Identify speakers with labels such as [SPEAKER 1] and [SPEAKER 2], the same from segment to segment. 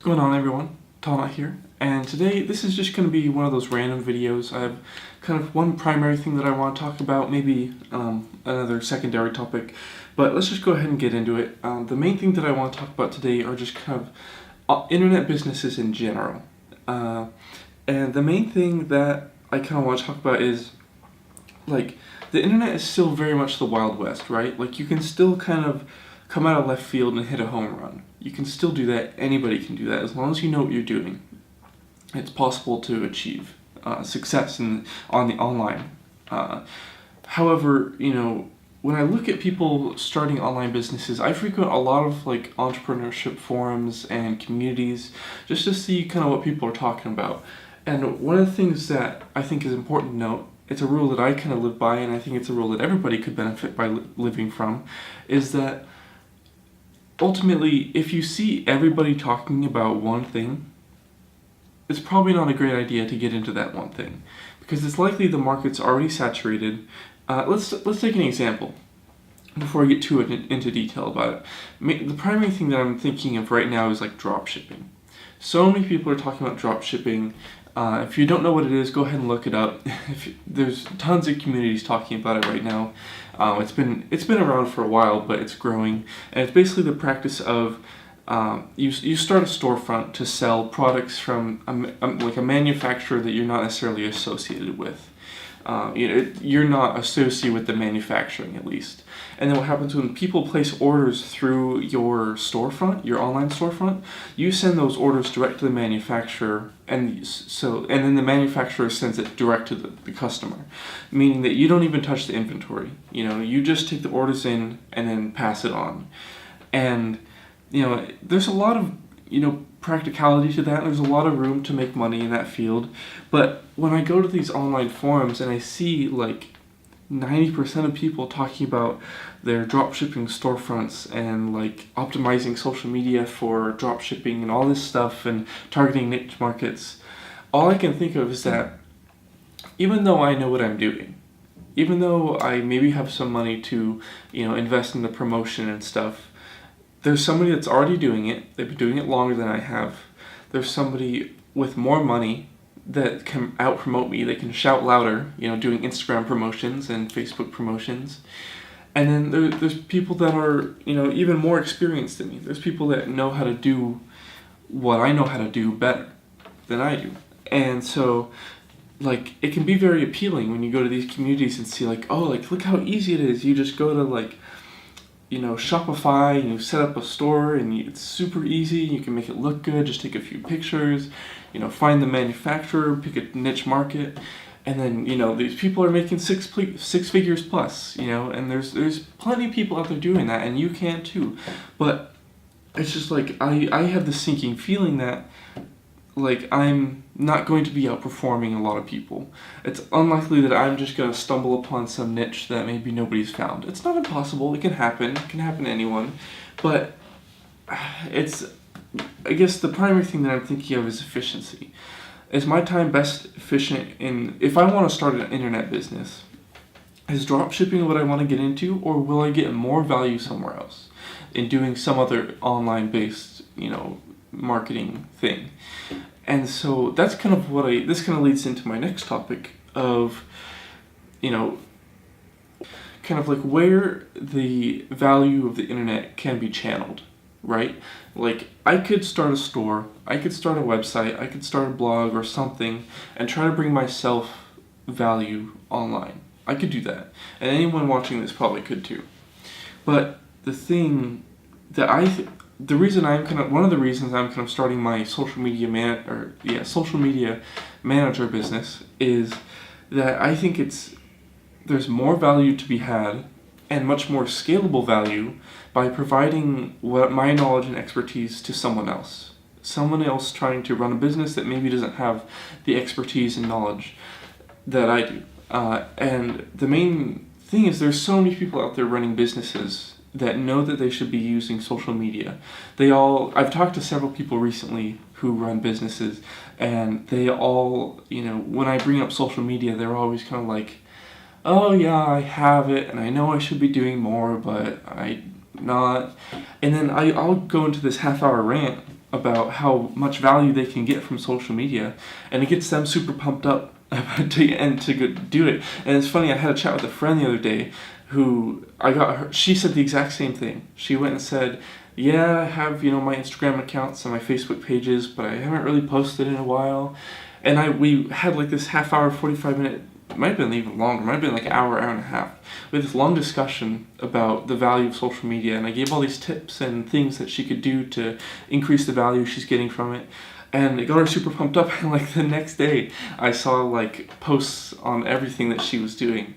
[SPEAKER 1] What's going on, everyone? Tana here, and today this is just going to be one of those random videos. I have kind of one primary thing that I want to talk about, maybe another secondary topic, but let's just go ahead and get into it. The main thing that I want to talk about today are just kind of internet businesses in general. And the main thing that I kind of want to talk about is, like, the internet is still very much the Wild West, right? Like, you can still kind of come out of left field and hit a home run. You can still do that. Anybody can do that as long as you know what you're doing. It's possible to achieve success on the online. However, when I look at people starting online businesses, I frequent a lot of like entrepreneurship forums and communities just to see kind of what people are talking about. And one of the things that I think is important to note, it's a rule that I kind of live by, and I think it's a rule that everybody could benefit by living from, is that ultimately, if you see everybody talking about one thing, it's probably not a great idea to get into that one thing, because it's likely the market's already saturated. Let's take an example before I get too into detail about it. The primary thing that I'm thinking of right now is like drop shipping. So many people are talking about drop shipping. If you don't know what it is, go ahead and look it up. There's tons of communities talking about it right now. It's been around for a while, but it's growing, and it's basically the practice of you start a storefront to sell products from like a manufacturer that you're not necessarily associated with. You're not associated with the manufacturing, at least. And then what happens when people place orders through your storefront, your online storefront, you send those orders direct to the manufacturer, and then the manufacturer sends it direct to the customer, meaning that you don't even touch the inventory. You just take the orders in and then pass it on. And there's a lot of practicality to that. There's a lot of room to make money in that field. But when I go to these online forums and I see like 90% of people talking about their dropshipping storefronts and like optimizing social media for dropshipping and all this stuff and targeting niche markets, all I can think of is that even though I know what I'm doing, even though I maybe have some money to invest in the promotion and stuff, there's somebody that's already doing it. They've been doing it longer than I have. There's somebody with more money that can out-promote me. They can shout louder, doing Instagram promotions and Facebook promotions. And then there's people that are, even more experienced than me. There's people that know how to do what I know how to do better than I do. And so, like, it can be very appealing when you go to these communities and see, like, oh, like, look how easy it is. You just go to, like, Shopify, and you set up a store, and it's super easy. You can make it look good. Just take a few pictures, find the manufacturer, pick a niche market, and then these people are making six figures plus. And there's plenty of people out there doing that, and you can too. But it's just like I have this sinking feeling that like I'm not going to be outperforming a lot of people. It's unlikely that I'm just going to stumble upon some niche that maybe nobody's found. It's not impossible. It can happen. It can happen to anyone. But I guess the primary thing that I'm thinking of is efficiency. Is my time best efficient if I want to start an internet business? Is dropshipping what I want to get into, or will I get more value somewhere else in doing some other online-based, marketing thing? And so that's kind of this kind of leads into my next topic of, kind of like where the value of the internet can be channeled, right? Like, I could start a store, I could start a website, I could start a blog or something and try to bring myself value online. I could do that. And anyone watching this probably could too. But the thing that one of the reasons I'm kind of starting my social media manager business is that I think there's more value to be had and much more scalable value by providing my knowledge and expertise to someone else. Someone else trying to run a business that maybe doesn't have the expertise and knowledge that I do. And the main thing is there's so many people out there running businesses that know that they should be using social media. I've talked to several people recently who run businesses, and they all, when I bring up social media, they're always kind of like, oh yeah, I have it, and I know I should be doing more, but I'm not. And then I'll go into this half-hour rant about how much value they can get from social media, and it gets them super pumped up to go do it. And it's funny, I had a chat with a friend the other day who she said the exact same thing. She went and said, yeah, I have, my Instagram accounts and my Facebook pages, but I haven't really posted in a while. And we had like this half hour, 45 minute, it might have been even longer, it might have been like an hour and a half. We had this long discussion about the value of social media, and I gave all these tips and things that she could do to increase the value she's getting from it. And it got her super pumped up, and like the next day I saw like posts on everything that she was doing.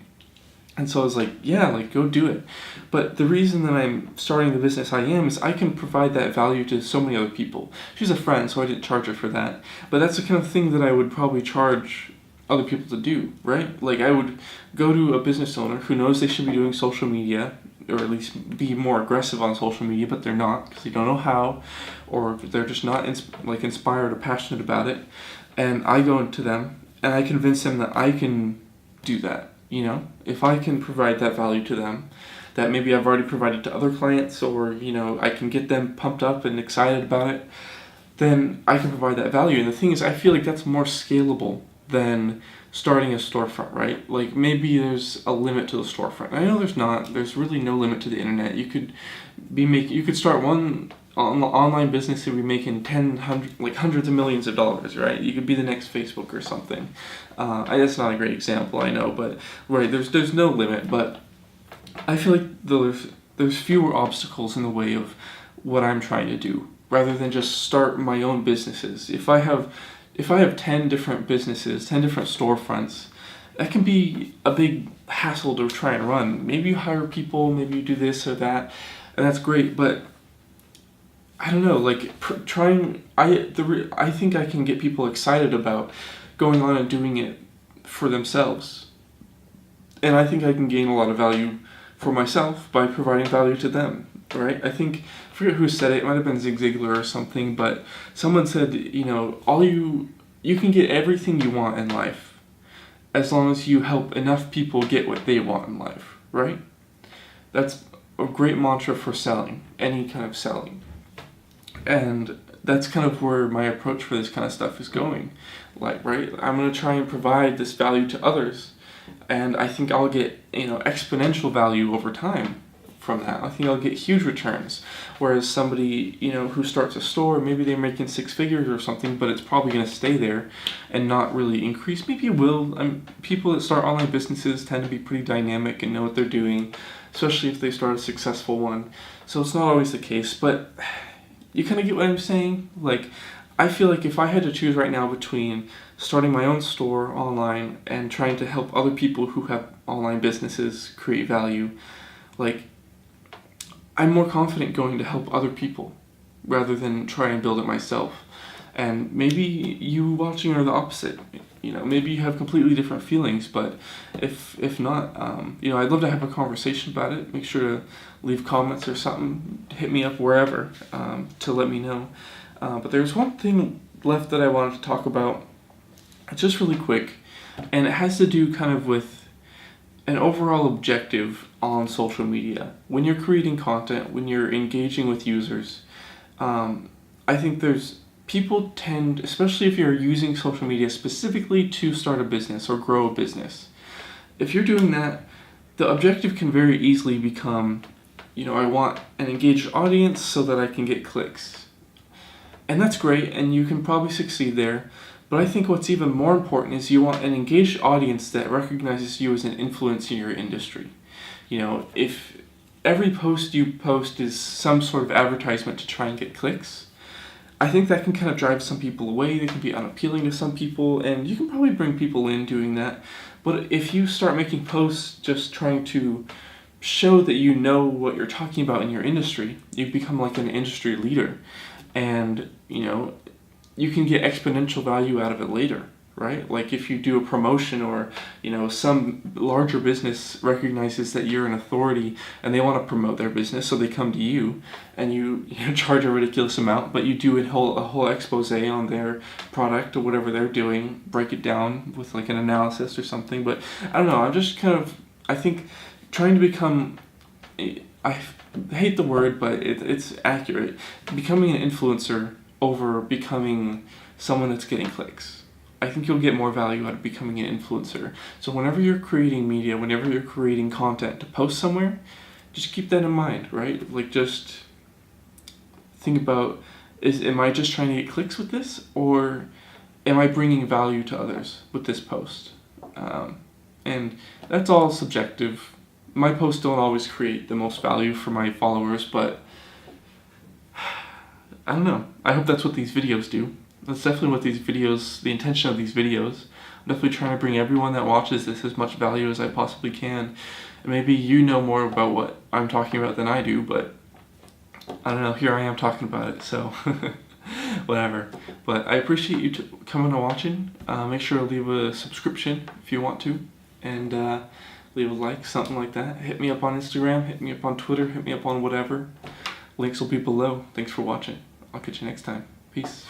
[SPEAKER 1] And so I was like, yeah, like go do it. But the reason that I'm starting the business I am is I can provide that value to so many other people. She's a friend, so I didn't charge her for that. But that's the kind of thing that I would probably charge other people to do, right? Like I would go to a business owner who knows they should be doing social media, or at least be more aggressive on social media, but they're not because they don't know how, or they're just not inspired or passionate about it. And I go into them and I convince them that I can do that. If I can provide that value to them, that maybe I've already provided to other clients, or I can get them pumped up and excited about it, then I can provide that value. And the thing is, I feel like that's more scalable than starting a storefront, right? Like maybe there's a limit to the storefront. I know there's not. There's really no limit to the internet. You could start one online business that would be making hundreds of millions of dollars, right? You could be the next Facebook or something. That's not a great example, I know, but right, there's no limit. But I feel like there's fewer obstacles in the way of what I'm trying to do, rather than just start my own businesses. If I have 10 different businesses, 10 different storefronts, that can be a big hassle to try and run. Maybe you hire people, maybe you do this or that, and that's great, but I don't know, like I think I can get people excited about going on and doing it for themselves. And I think I can gain a lot of value for myself by providing value to them, right? I forget who said it might have been Zig Ziglar or something, but someone said, you can get everything you want in life as long as you help enough people get what they want in life, right? That's a great mantra for selling, any kind of selling. And that's kind of where my approach for this kind of stuff is going. Like, right, I'm going to try and provide this value to others, and I think I'll get, exponential value over time from that. I think I'll get huge returns. Whereas somebody, who starts a store, maybe they're making 6 figures or something, but it's probably going to stay there and not really increase. Maybe it will. People that start online businesses tend to be pretty dynamic and know what they're doing, especially if they start a successful one. So it's not always the case, but you kind of get what I'm saying? Like, I feel like if I had to choose right now between starting my own store online and trying to help other people who have online businesses create value, like, I'm more confident going to help other people rather than try and build it myself. And maybe you watching are the opposite. Maybe you have completely different feelings, but if not, I'd love to have a conversation about it. Make sure to leave comments or something. Hit me up wherever to let me know. But there's one thing left that I wanted to talk about, just really quick, and it has to do kind of with an overall objective on social media. When you're creating content, when you're engaging with users, I think people tend, especially if you're using social media specifically to start a business or grow a business, if you're doing that, the objective can very easily become, I want an engaged audience so that I can get clicks. And that's great, and you can probably succeed there. But I think what's even more important is you want an engaged audience that recognizes you as an influence in your industry. If every post you post is some sort of advertisement to try and get clicks, I think that can kind of drive some people away. They can be unappealing to some people, and you can probably bring people in doing that. But if you start making posts just trying to show that you know what you're talking about in your industry, you become like an industry leader. And, you can get exponential value out of it later, right? Like if you do a promotion or, some larger business recognizes that you're an authority and they want to promote their business, so they come to you and you charge a ridiculous amount, but you do a whole expose on their product or whatever they're doing, break it down with like an analysis or something. But I don't know, I'm just I think trying to become, I hate the word, but it's accurate, becoming an influencer over becoming someone that's getting clicks. I think you'll get more value out of becoming an influencer. So whenever you're creating media, whenever you're creating content to post somewhere, just keep that in mind, right? Like, just think about, am I just trying to get clicks with this, or am I bringing value to others with this post? And that's all subjective. My posts don't always create the most value for my followers, but I don't know. I hope that's what these videos do. That's definitely what these videos, the intention of these videos. I'm definitely trying to bring everyone that watches this as much value as I possibly can. And maybe you know more about what I'm talking about than I do, but I don't know, here I am talking about it, so whatever. But I appreciate you coming and watching. Make sure to leave a subscription if you want to, and leave a like, something like that. Hit me up on Instagram, hit me up on Twitter, hit me up on whatever. Links will be below. Thanks for watching. I'll catch you next time. Peace.